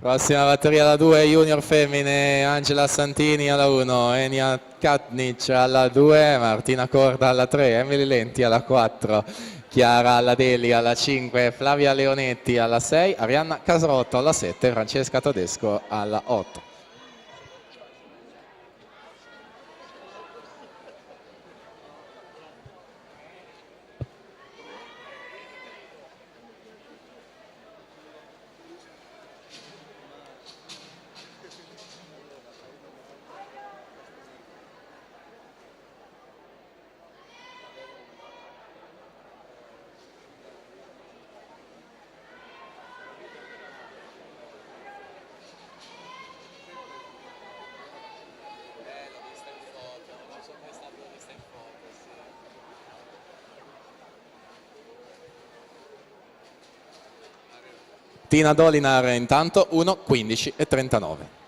Prossima batteria alla 2, Junior femmine, Angela Santini alla 1, Enia Katnic alla 2, Martina Corda alla 3, Emily Lenti alla 4, Chiara Alladeli alla 5, Flavia Leonetti alla 6, Arianna Casarotto alla 7, Francesca Todesco alla 8. Tina Dolinar intanto 1:15:39.